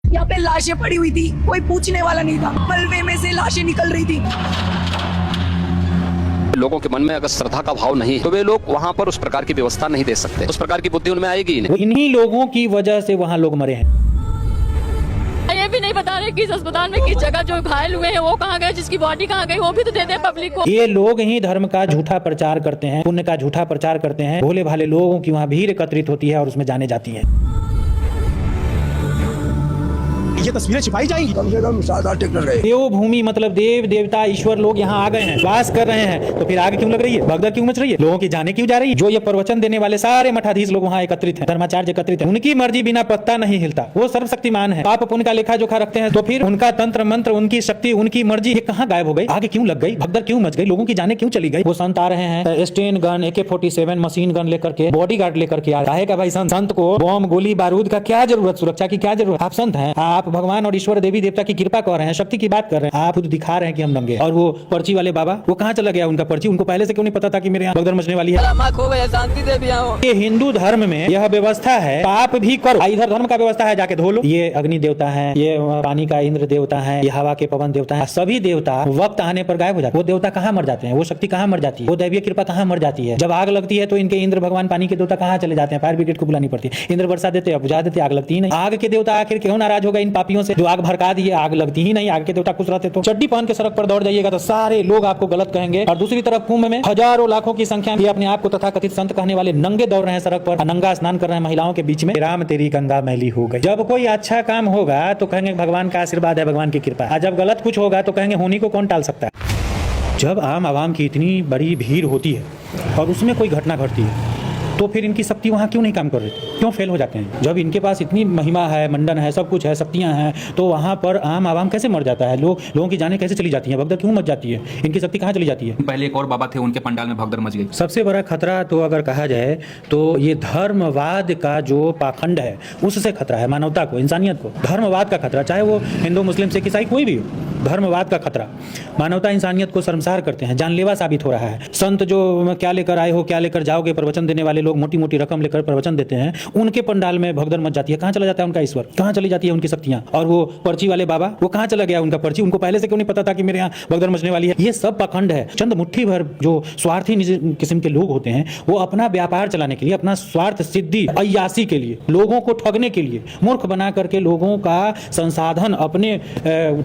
यहाँ पे लाशें पड़ी हुई थी, कोई पूछने वाला नहीं था। मलबे में से लाशें निकल रही थी। लोगों के मन में अगर श्रद्धा का भाव नहीं तो वे लोग वहाँ पर उस प्रकार की व्यवस्था नहीं दे सकते, उस प्रकार की बुद्धि उनमें आएगी ही नहीं। इन्हीं लोगों की वजह से वहाँ लोग मरे हैं। ये भी नहीं बता रहे किस अस्पताल में किस जगह जो घायल हुए हैं वो कहाँ गए, जिसकी बॉडी कहाँ गई वो भी तो दे दें पब्लिक को। ये लोग ही धर्म का झूठा प्रचार करते हैं, पुण्य का झूठा प्रचार करते हैं। भोले भाले लोगों की वहाँ भीड़ एकत्रित होती है और उसमें जाने जाती है। ये तस्वीरें छिपाई जाएंगी। कम से कम 7-8 ट्रैक्टर गए। देवभूमि मतलब देव देवता ईश्वर लोग यहाँ आ गए हैं, वास कर रहे हैं, तो फिर आग क्यों लग रही है, भगदड़ क्यों मच रही है, लोगों की जाने क्यों जा रही है। जो ये प्रवचन देने वाले सारे मठाधीश लोग वहाँ एकत्रित हैं, धर्माचार्य एकत्रित हैं, उनकी मर्जी बिना पत्ता नहीं हिलता। वो सर्वशक्तिमान है, पाप पुण्य का लेखा जोखा रखते हैं, तो फिर उनका तंत्र मंत्र, उनकी शक्ति, उनकी मर्जी ये कहाँ गायब हो गई, आगे क्यों लग गई, भगदड़ क्यों मच गई, लोगों की जाने क्यों चली गई। वो संत आ रहे हैं Sten gun, AK-47 machine gun लेकर के, बॉडी गार्ड लेकर के आ रहा है। भाई संत को बम गोली बारूद का क्या जरूरत, सुरक्षा की क्या जरूरत। आप संत हैं, आप भगवान और ईश्वर देवी देवता की कृपा कर रहे हैं, शक्ति की बात कर रहे हैं, आप खुद दिखा रहे हैं कि हम नंगे। और वो पर्ची वाले बाबा वो कहाँ चला गया, उनका पर्ची उनको पहले से क्यों नहीं पता था कि मेरे यहाँ भगदड़ मचने वाली है। शांति दे दिया हो। ये हिंदू धर्म में यह व्यवस्था है, पाप भी करो। इधर धर्म का व्यवस्था है, जाके धो लो। ये अग्नि देवता है, ये पानी का इंद्र देवता है, ये हवा के पवन देवता है। सभी देवता वक्त आने पर गायब हो जाते हैं। वो देवता कहाँ मर जाते हैं, वो शक्ति कहाँ मर जाती है, वो दैवीय कृपा कहाँ मर जाती है। जब आग लगती है तो इनके इंद्र भगवान पानी के देवता कहाँ चले जाते हैं, फायर ब्रिगेड को बुलानी पड़ती है। इंद्र वर्षा देते हैं, बुझा देते, आग लगती ही नहीं। आग के देवता आखिर क्यों नाराज हो गए इन पापियों से, जो आग भड़का दिए, आग लगती ही नहीं। आग के देवता खुश रहते तो चड्डी पहन के सड़क पर दौड़ जाइएगा तो सारे लोग आपको गलत कहेंगे। और दूसरी तरफ कुंभ में हजारों लाखों की संख्या में अपने आप को तथाकथित संत कहने वाले नंगे दौड़ रहे हैं सड़क पर, नंगा स्नान कर रहे हैं महिलाओं के बीच में। राम तेरी गंगा मैली हो गई। जब कोई अच्छा काम होगा तो कहेंगे भगवान का आशीर्वाद है, भगवान की कृपा है। जब गलत कुछ होगा तो कहेंगे होनी को कौन टाल सकता है। जब आम आवाम की इतनी बड़ी भीड़ होती है और उसमें कोई घटना घटती है तो फिर इनकी शक्ति वहाँ क्यों नहीं काम कर रही थी, क्यों फेल हो जाते हैं। जब इनके पास इतनी महिमा है, मंडन है, सब कुछ है, शक्तियाँ हैं, तो वहाँ पर आम आवाम कैसे मर जाता है, लोगों की जाने कैसे चली जाती है, भगदड़ क्यों मच जाती है, इनकी शक्ति कहाँ चली जाती है। पहले एक और बाबा थे, उनके पंडाल में भगदड़ मच गई। सबसे बड़ा खतरा तो अगर कहा जाए तो ये धर्मवाद का जो पाखंड है उससे खतरा है, मानवता को, इंसानियत को। धर्मवाद का खतरा, चाहे वो हिंदू मुस्लिम सिख ईसाई कोई भी हो, धर्मवाद का खतरा मानवता इंसानियत को शर्मसार करते हैं, जानलेवा साबित हो रहा है। संत जो क्या लेकर आए हो, क्या लेकर जाओगे, प्रवचन देने वाले लोग मोटी मोटी रकम लेकर प्रवचन देते हैं, उनके पंडाल में भगदड़ मच जाती है। कहाँ चला जाता है उनका ईश्वर, कहाँ चली जाती है उनकी शक्तियाँ। और वो पर्ची वाले बाबा वो कहाँ चला गया उनका पर्ची, उनको पहले से क्यों नहीं पता था कि मेरे यहाँ भगदड़ मचने वाली है। ये सब पाखंड है। चंद मुट्ठी भर जो स्वार्थी किस्म के लोग होते हैं वो अपना व्यापार चलाने के लिए, अपना स्वार्थ सिद्धि अय्यासी के लिए, लोगों को ठगने के लिए, मूर्ख बना करके लोगों का संसाधन अपने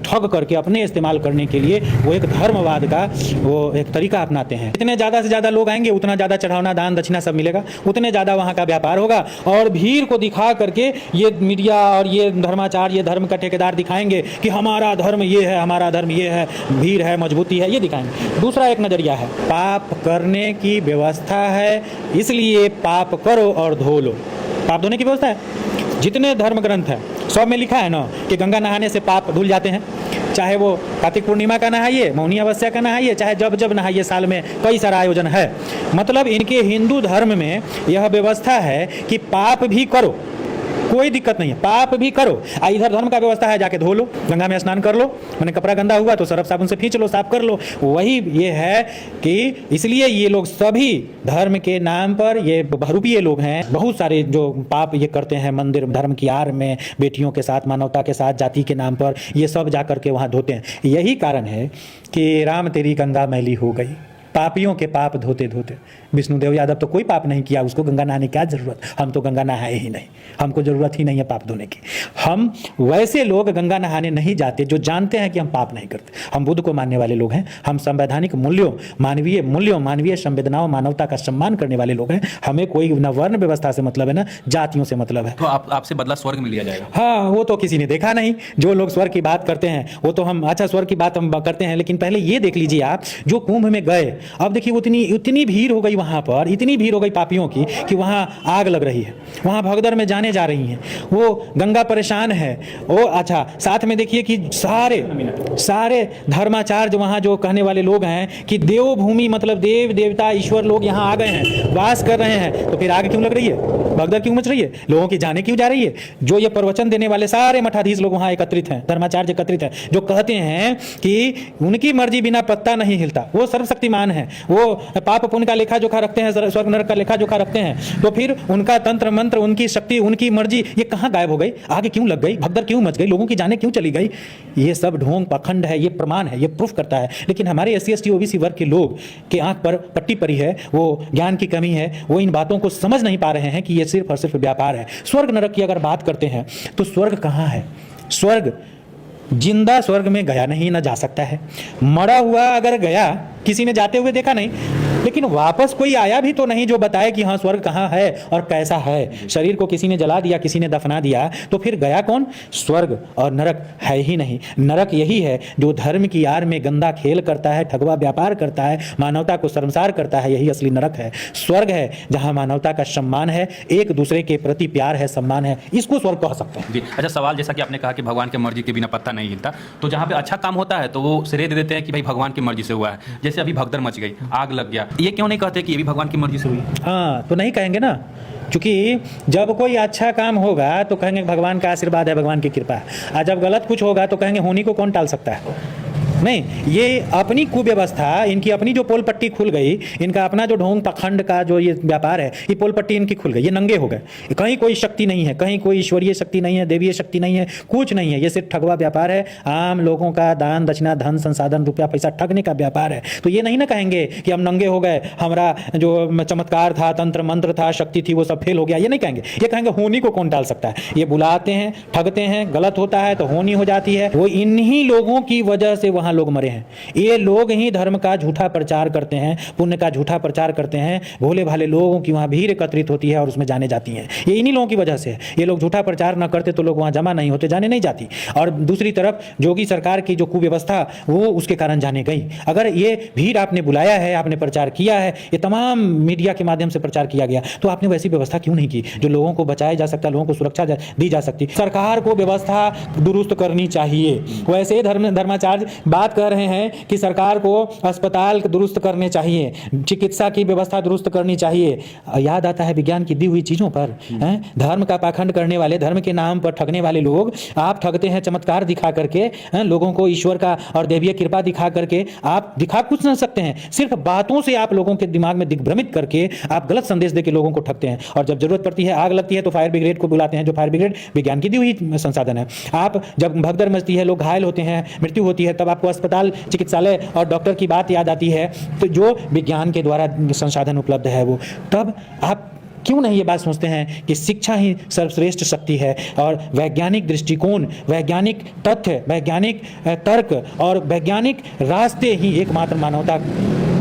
ठग करके अपने इस्तेमाल करने के लिए वो एक धर्मवाद का वो एक तरीका अपनाते हैं। जितने ज़्यादा से ज़्यादा लोग आएंगे उतना ज़्यादा चढ़ावना दान दक्षिणा सब मिलेगा, उतने ज़्यादा वहाँ का व्यापार होगा। और भीड़ को दिखा करके ये मीडिया और ये धर्माचार्य, ये धर्म का ठेकेदार दिखाएंगे कि हमारा धर्म ये है, हमारा धर्म ये है, भीड़ है, मजबूती है, ये दिखाएंगे। दूसरा एक नज़रिया है, पाप करने की व्यवस्था है इसलिए पाप करो और धो लो। पाप धोने की व्यवस्था है। जितने धर्म ग्रंथ है सब में लिखा है ना कि गंगा नहाने से पाप धुल जाते हैं। चाहे वो कार्तिक पूर्णिमा का नहाइए, मौनी अमावस्या का नहाइए, चाहे जब जब नहाइए, साल में कई सारा आयोजन है। मतलब इनके हिंदू धर्म में यह व्यवस्था है कि पाप भी करो, कोई दिक्कत नहीं है, पाप भी करो। इधर धर्म का व्यवस्था है जाके धो लो, गंगा में स्नान कर लो, मैंने कपड़ा गंदा हुआ तो सरफ साबुन से खींच लो, साफ कर लो। वही ये है कि इसलिए ये लोग सभी धर्म के नाम पर ये बहुरूपीय लोग हैं, बहुत सारे जो पाप ये करते हैं मंदिर धर्म की आड़ में, बेटियों के साथ, मानवता के साथ, जाति के नाम पर, ये सब जा करके वहाँ धोते हैं। यही कारण है कि राम तेरी गंगा मैली हो गई, पापियों के पाप धोते धोते। विष्णुदेव यादव तो कोई पाप नहीं किया, उसको गंगा नहाने की क्या जरूरत, हम तो गंगा नहाए ही नहीं, हमको जरूरत ही नहीं है पाप धोने की। हम वैसे लोग गंगा नहाने नहीं जाते जो जानते हैं कि हम पाप नहीं करते। हम बुद्ध को मानने वाले लोग हैं, हम संवैधानिक मूल्यों, मानवीय संवेदनाओं, मानवता का सम्मान करने वाले लोग हैं। हमें कोई न वर्ण व्यवस्था से मतलब है ना जातियों से मतलब है। तो आपसे बदला स्वर्ग में लिया जाएगा। हाँ, वो तो किसी ने देखा नहीं। जो लोग स्वर्ग की बात करते हैं वो तो हम, अच्छा स्वर्ग की बात हम करते हैं, लेकिन पहले ये देख लीजिए आप, जो कुंभ में गए, अब देखिए उतनी भीड़ हो गई वहाँ पर, इतनी भीड़ हो गई पापियों की कि वहाँ आग लग रही है, वहाँ भगदड़ में जाने जा रही हैं, वो गंगा परेशान है। वो अच्छा साथ में देखिए कि सारे धर्माचार्य वहाँ जो कहने वाले लोग हैं कि देवभूमि मतलब देव देवता ईश्वर लोग यहाँ आ गए हैं, वास कर रहे हैं, तो फिर आग क्यों लग रही है, भगदड़ क्यों मच रही है, लोगों की जाने क्यों जा रही है। जो ये प्रवचन देने वाले सारे मठाधीश लोग वहाँ एकत्रित हैं, धर्माचार्य एकत्रित हैं, जो कहते हैं कि उनकी मर्जी बिना पत्ता नहीं हिलता। वो सर्वशक्तिमान भगवान हैं, वो पाप पुण्य का लेखा जोखा रखते हैं, स्वर्ग नरक का लेखा जोखा रखते हैं, तो फिर उनका तंत्र मंत्र, उनकी शक्ति, उनकी मर्जी ये कहाँ गायब हो गई? आगे क्यों लग गई? भगदड़ क्यों मच गई? लोगों की जानें क्यों चली गई? ये सब ढोंग पाखंड है, ये प्रमाण है, ये प्रूफ करता है। लेकिन हमारे SC ST OBC वर्ग के लोग के आंख पर पट्टी पड़ी है, वो ज्ञान की कमी है, वो इन बातों को समझ नहीं पा रहे हैं कि ये सिर्फ और सिर्फ व्यापार है। स्वर्ग नरक की अगर बात करते हैं तो स्वर्ग कहाँ है? स्वर्ग जिंदा स्वर्ग में गया नहीं, ना जा सकता है। मरा हुआ अगर गया, किसी ने जाते हुए देखा नहीं, लेकिन वापस कोई आया भी तो नहीं जो बताए कि हाँ स्वर्ग कहाँ है और कैसा है। शरीर को किसी ने जला दिया, किसी ने दफना दिया, तो फिर गया कौन? स्वर्ग और नरक है ही नहीं। नरक यही है जो धर्म की आड़ में गंदा खेल करता है, ठगवा व्यापार करता है, मानवता को शर्मसार करता है, यही असली नरक है। स्वर्ग है जहाँ मानवता का सम्मान है, एक दूसरे के प्रति प्यार है, सम्मान है, इसको स्वर्ग कह सकते हैं। जी अच्छा, सवाल जैसा कि आपने कहा कि भगवान की मर्जी के बिना पत्ता नहीं हिलता, तो जहाँ पे अच्छा काम होता है तो वो श्रेय दे देते हैं कि भाई भगवान की मर्जी से हुआ है। जैसे अभी भगदड़ मच गई, आग लग गया, ये क्यों नहीं कहते कि ये भी भगवान की मर्जी से हुई? हाँ, तो नहीं कहेंगे ना, क्योंकि जब कोई अच्छा काम होगा तो कहेंगे भगवान का आशीर्वाद है, भगवान की कृपा है, और जब गलत कुछ होगा तो कहेंगे होनी को कौन टाल सकता है? नहीं, ये अपनी कुव्यवस्था, इनकी अपनी जो पोल पट्टी खुल गई, इनका अपना जो ढोंग पखंड का जो ये व्यापार है, ये पोल पट्टी इनकी खुल गई, ये नंगे हो गए। कहीं कोई शक्ति नहीं है, कहीं कोई ईश्वरीय शक्ति नहीं है, देवीय शक्ति नहीं है, कुछ नहीं है, ये सिर्फ ठगवा व्यापार है, आम लोगों का दान दक्षिणा, धन संसाधन, रुपया पैसा ठगने का व्यापार है। तो ये नहीं ना कहेंगे कि हम नंगे हो गए, हमारा जो चमत्कार था, तंत्र मंत्र था, शक्ति थी, वो सब फेल हो गया, ये नहीं कहेंगे। ये कहेंगे होनी को कौन टाल सकता है? ये बुलाते हैं, ठगते हैं, गलत होता है तो होनी हो जाती है। वो इन्हीं लोगों की वजह से वहां लोग मरे हैं। ये लोग ही धर्म का झूठा प्रचार करते हैं, पुण्य का झूठा प्रचार करते हैं, भोले भाले लोगों की वहां भीड़ एकत्रित होती है और उसमें जाने जाती हैं। ये इन्हीं लोगों की वजह से है। ये लोग झूठा प्रचार न करते तो लोग वहां जमा नहीं होते, जाने नहीं जाती। और दूसरी तरफ योगी सरकार की जो कुव्यवस्था, वो उसके कारण जाने गई। अगर ये भीड़ आपने बुलाया है, आपने प्रचार किया है, ये तमाम मीडिया के माध्यम से प्रचार किया गया, तो आपने वैसी व्यवस्था क्यों नहीं की जो लोगों को बचाया जा सकता, लोगों को सुरक्षा दी जा सकती? सरकार को व्यवस्था दुरुस्त करनी चाहिए। वैसे धर्माचार्य बात कर रहे हैं कि सरकार को अस्पताल दुरुस्त करने चाहिए, चिकित्सा की व्यवस्था दुरुस्त करनी चाहिए। याद आता है विज्ञान की दी हुई चीजों पर। धर्म का पाखंड करने वाले, धर्म के नाम पर ठगने वाले लोग, आप ठगते हैं चमत्कार दिखा करके, लोगों को ईश्वर का और देवीय कृपा दिखा करके। आप दिखा कुछ न सकते हैं, सिर्फ बातों से आप लोगों के दिमाग में दिग्भ्रमित करके आप गलत संदेश देकर लोगों को ठगते हैं। और जब जरूरत पड़ती है, आग लगती है, तो फायर ब्रिगेड को बुलाते हैं, जो फायर ब्रिगेड विज्ञान की दी हुई संसाधन है। आप जब भगदड़ मचती है, लोग घायल होते हैं, मृत्यु होती है, तब आपको अस्पताल, चिकित्सालय और डॉक्टर की बात याद आती है, तो जो विज्ञान के द्वारा संसाधन उपलब्ध है वो। तब आप क्यों नहीं ये बात सोचते हैं कि शिक्षा ही सर्वश्रेष्ठ शक्ति है और वैज्ञानिक दृष्टिकोण, वैज्ञानिक तथ्य, वैज्ञानिक तर्क और वैज्ञानिक रास्ते ही एकमात्र मानवता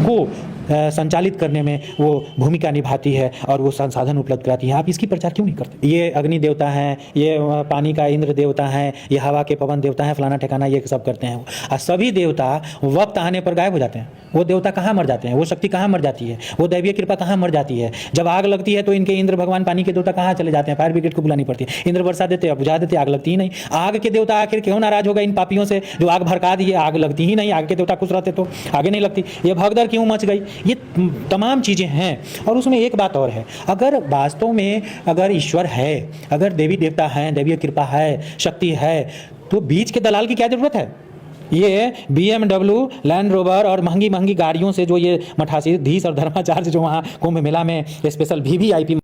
को संचालित करने में वो भूमिका निभाती है और वो संसाधन उपलब्ध कराती है। आप इसकी प्रचार क्यों नहीं करते? ये अग्नि देवता हैं, ये पानी का इंद्र देवता हैं, ये हवा के पवन देवता हैं, फलाना ठिकाना, ये सब करते हैं। और सभी देवता वक्त आने पर गायब हो जाते हैं। वो देवता कहाँ मर जाते हैं? वो शक्ति कहाँ मर जाती है? वो दैवीय कृपा कहाँ मर जाती है? जब आग लगती है तो इनके इंद्र भगवान पानी के देवता कहाँ चले जाते हैं? फायर ब्रिगेड को बुलानी पड़ती है, इंद्र वर्षा देते हैं, बुझा देते, आग लगती ही नहीं। आग के देवता आखिर क्यों नाराज हो गए इन पापियों से जो आग भड़का दिए? आग लगती ही नहीं। आग के देवता खुश रहते तो आगे नहीं लगती। ये भगदड़ क्यों मच गई? ये तमाम चीजें हैं। और उसमें एक बात और है, अगर वास्तव में अगर ईश्वर है, अगर देवी देवता हैं, देवीय कृपा है, शक्ति है, तो बीच के दलाल की क्या जरूरत है? ये BMW, लैंड रोवर और महंगी महंगी गाड़ियों से जो ये मठासीधीश और धर्माचार्य जो वहाँ कुंभ मेला में स्पेशल VIP